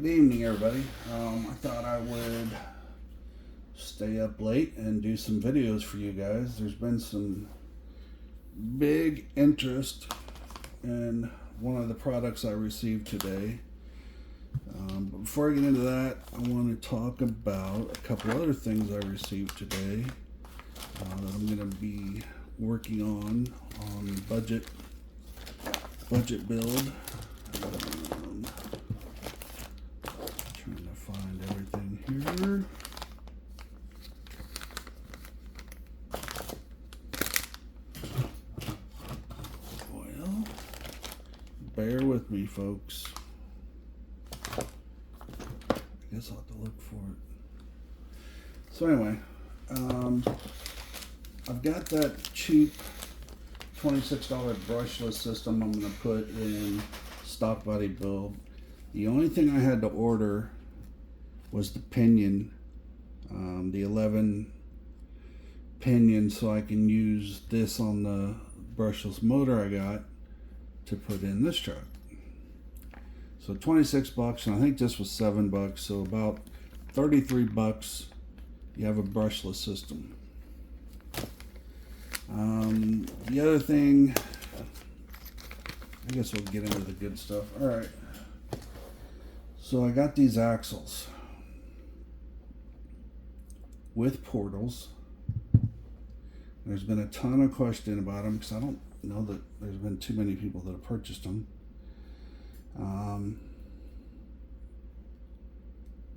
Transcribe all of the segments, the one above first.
Good evening, everybody. I thought I would stay up late and do some videos for you guys. There's been some big interest in one of the products I received today. But before I get into that, I want to talk about a couple other things I received today that I'm going to be working on budget build. Trying to find everything here. Well, bear with me, folks. I guess I'll have to look for it. So anyway, I've got that cheap $26 brushless system I'm going to put in stock body build. The only thing I had to order was the pinion, the 11 pinion, so I can use this on the brushless motor I got to put in this truck. So 26 bucks, and I think this was 7 bucks, so about 33 bucks you have a brushless system. The other thing, I guess we'll get into the good stuff. Alright, so I got these axles with portals. There's been a ton of question about them because I don't know that there's been too many people that have purchased them.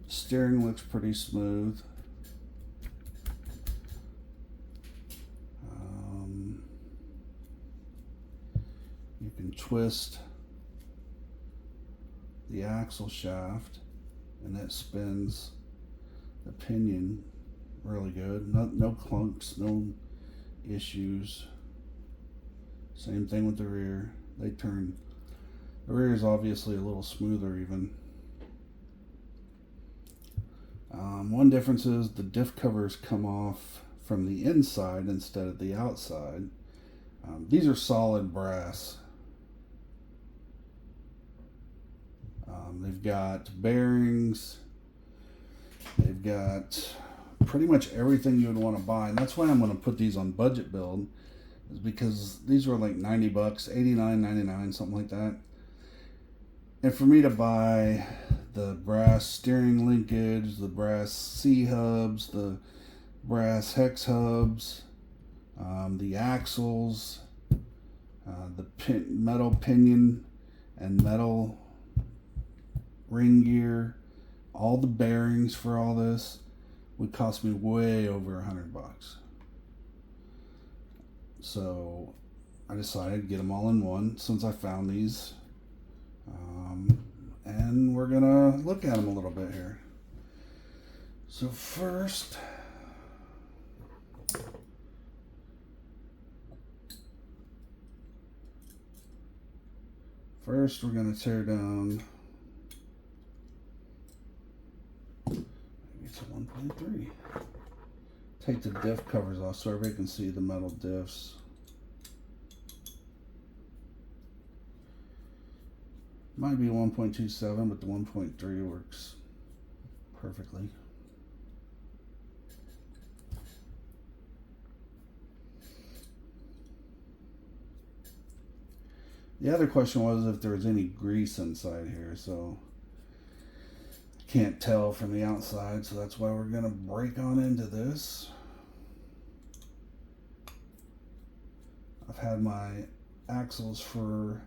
Steering looks pretty smooth. You can twist the axle shaft and that spins the pinion really good. No clunks, no issues. Same thing with the rear. The rear is obviously a little smoother even. One difference is the diff covers come off from the inside instead of the outside. These are solid brass. They've got bearings. They've got pretty much everything you would want to buy, and that's why I'm going to put these on budget build, is because these were like 90 bucks, 89.99, something like that. And for me to buy the brass steering linkage, the brass C hubs, the brass hex hubs, the axles, the metal pinion and metal ring gear, all the bearings for all this would cost me way over 100 bucks. So I decided to get them all in one since I found these. And we're gonna look at them a little bit here. So first, we're gonna tear down. Maybe it's a 1.3. Take the diff covers off so everybody can see the metal diffs. Might be 1.27, but the 1.3 works perfectly. The other question was if there was any grease inside here, so I can't tell from the outside, so that's why we're going to break on into this. I've had my axles for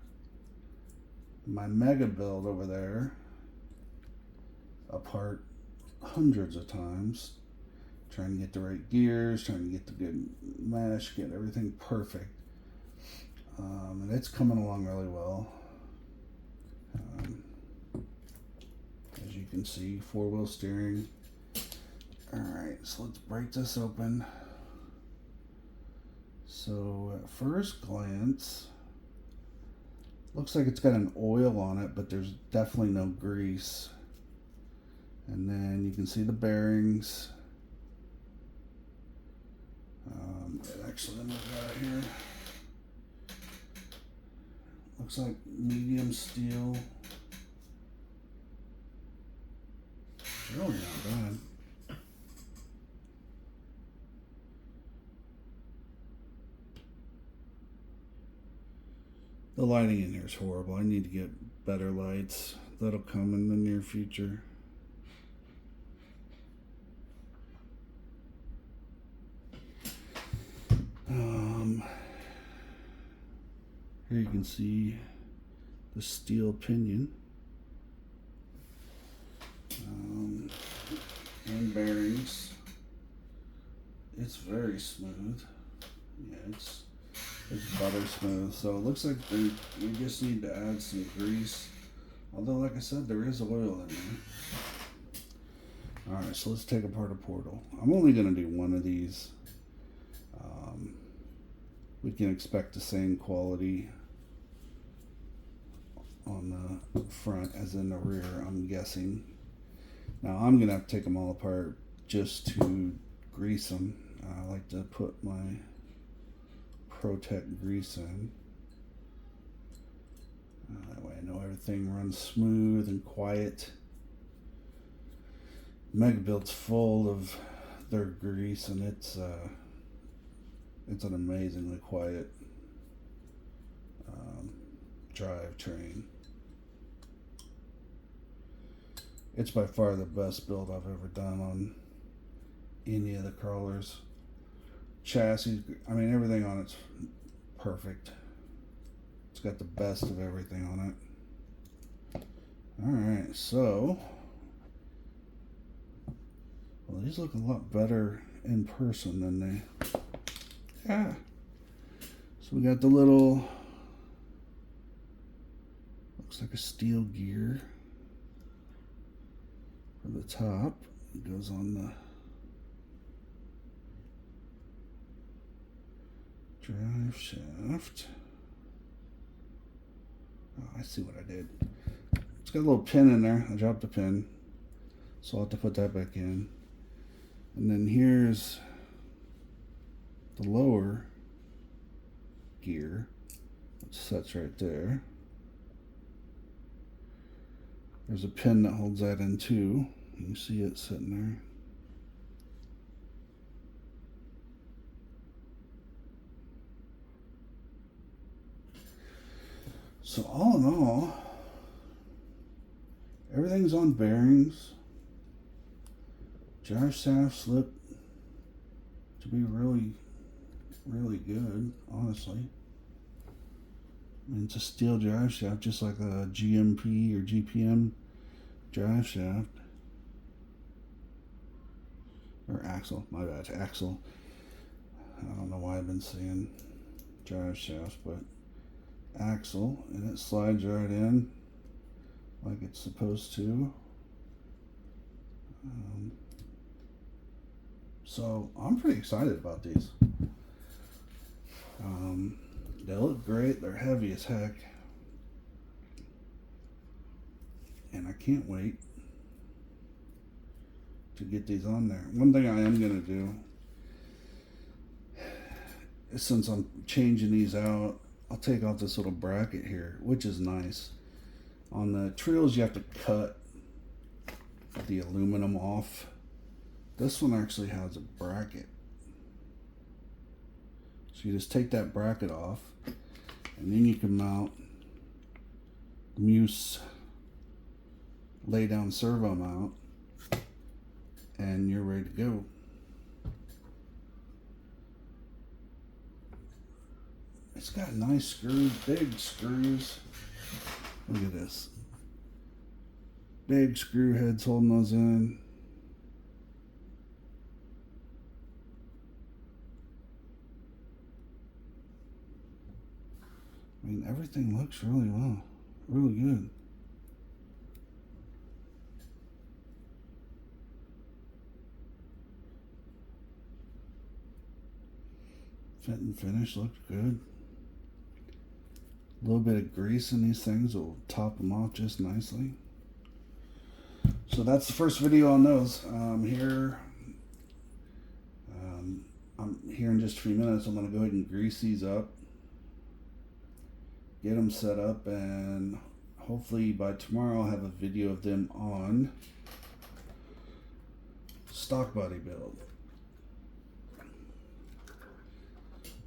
my mega build over there apart hundreds of times, trying to get the right gears, trying to get the good mesh, get everything perfect. And it's coming along really well. As you can see, 4-wheel steering. Alright, so let's break this open. So at first glance, looks like it's got an oil on it, but there's definitely no grease. And then you can see the bearings. Actually, let me look at it here. Looks like medium steel. Really not bad. The lighting in here is horrible. I need to get better lights. That'll come in the near future. Here you can see the steel pinion and bearings. It's very smooth. Yeah, it's butter smooth. So it looks like we just need to add some grease. Although, like I said, there is oil in there. Alright, so let's take apart a portal. I'm only going to do one of these. We can expect the same quality on the front as in the rear, I'm guessing. Now I'm going to have to take them all apart just to grease them. I like to put my Protect grease in. That way I know everything runs smooth and quiet. Mega Build's full of their grease, and it's an amazingly quiet drivetrain. It's by far the best build I've ever done on any of the crawlers. Chassis, I mean, everything on it's perfect. It's got the best of everything on it. Alright, so well, these look a lot better in person than they. Yeah. So we got the little, looks like a steel gear for the top. It goes on the drive shaft. Oh, I see what I did. It's got a little pin in there. I dropped a pin, so I'll have to put that back in. And then here's the lower gear, which sets right there. There's a pin that holds that in too. You can see it sitting there. So all in all, everything's on bearings. Drive shafts look to be really good, honestly. I mean, it's a steel drive shaft, just like a GMP or GPM drive shaft. Or axle, my bad, axle. I don't know why I've been saying drive shafts, but axle, and it slides right in like it's supposed to. So I'm pretty excited about these. They look great. They're heavy as heck, and I can't wait to get these on there. One thing I am gonna do is, since I'm changing these out, I'll take off this little bracket here, which is nice. On the Trails, you have to cut the aluminum off. This one actually has a bracket. So you just take that bracket off, and then you can mount Muse lay down servo mount, and you're ready to go. It's got nice screws, big screws. Look at this. Big screw heads holding those in. I mean, everything looks really well, really good. Fit and finish looks good. A little bit of grease in these things will top them off just nicely. So that's the first video on those. I'm here in just a few minutes. I'm going to go ahead and grease these up, get them set up, and hopefully by tomorrow I'll have a video of them on. stock body build.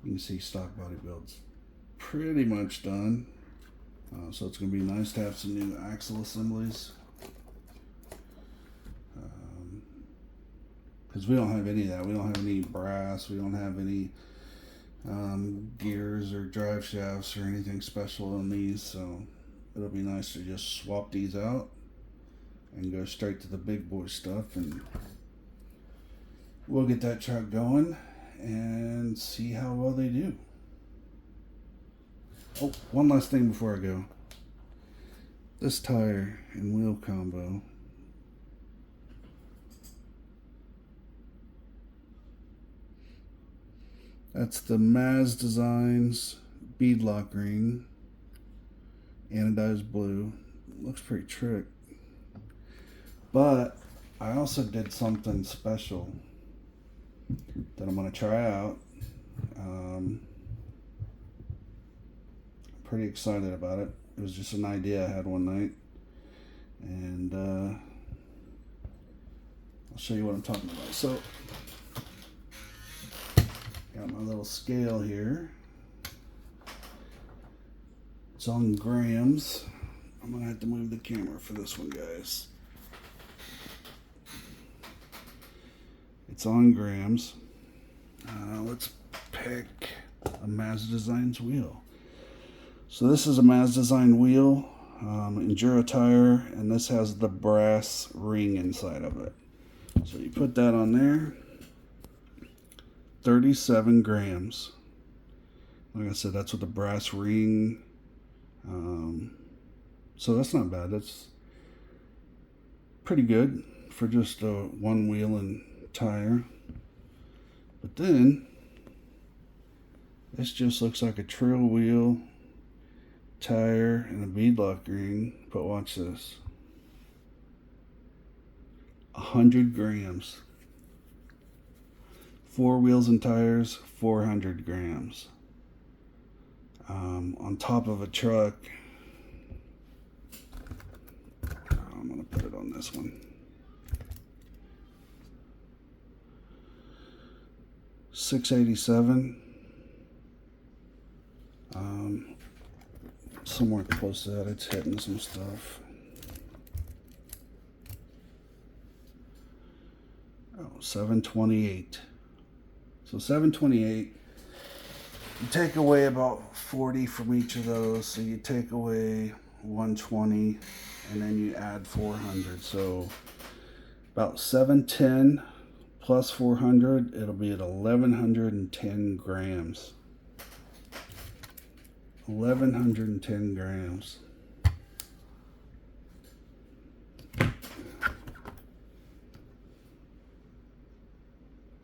You can see stock body build's pretty much done. So it's going to be nice to have some new axle assemblies. Because we don't have any of that. We don't have any brass. We don't have any gears or drive shafts or anything special on these. So it'll be nice to just swap these out and go straight to the big boy stuff. And we'll get that truck going and see how well they do. Oh, one last thing before I go. This tire and wheel combo. That's the Maz Designs beadlock ring, anodized blue. Looks pretty trick. But I also did something special that I'm going to try out. Pretty excited about it. It was just an idea I had one night, and I'll show you what I'm talking about. So, got my little scale here. It's on grams. I'm gonna have to move the camera for this one, guys. It's on grams. Let's pick a Maz Designs wheel. So this is a Maz Design wheel, Enduro tire, and this has the brass ring inside of it. So you put that on there, 37 grams. Like I said, that's with the brass ring. So that's not bad. That's pretty good for just a one wheel and tire. But then, this just looks like a trail wheel, tire, and a beadlock ring. But watch this. 100 grams. 4 wheels and tires, 400 grams. On top of a truck. I'm going to put it on this one. 687. Somewhere close to that, it's hitting some stuff. Oh, 728. So 728. You take away about 40 from each of those. So you take away 120 and then you add 400. So about 710 plus 400, it'll be at 1110 grams. 1110 grams.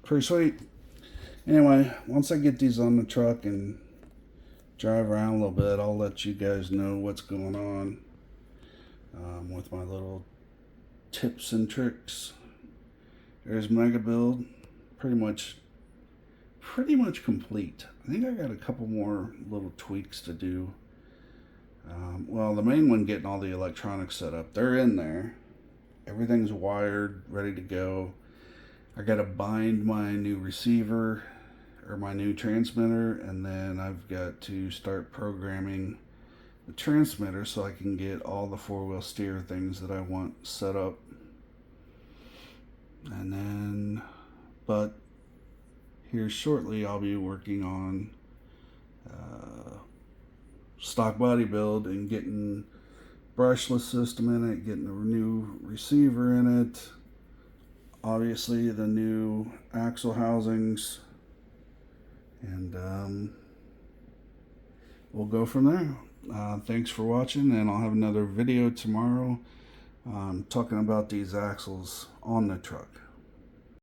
Pretty sweet. Anyway, once I get these on the truck and drive around a little bit, I'll let you guys know what's going on with my little tips and tricks. There's Mega Build, pretty much complete. I think I got a couple more little tweaks to do. Well, the main one, getting all the electronics set up, they're in there. Everything's wired, ready to go. I got to bind my new receiver or my new transmitter, and then I've got to start programming the transmitter so I can get all the four-wheel steer things that I want set up. And then, but here shortly I'll be working on stock body build and getting brushless system in it, getting a new receiver in it, obviously the new axle housings, and we'll go from there. Thanks for watching, and I'll have another video tomorrow talking about these axles on the truck.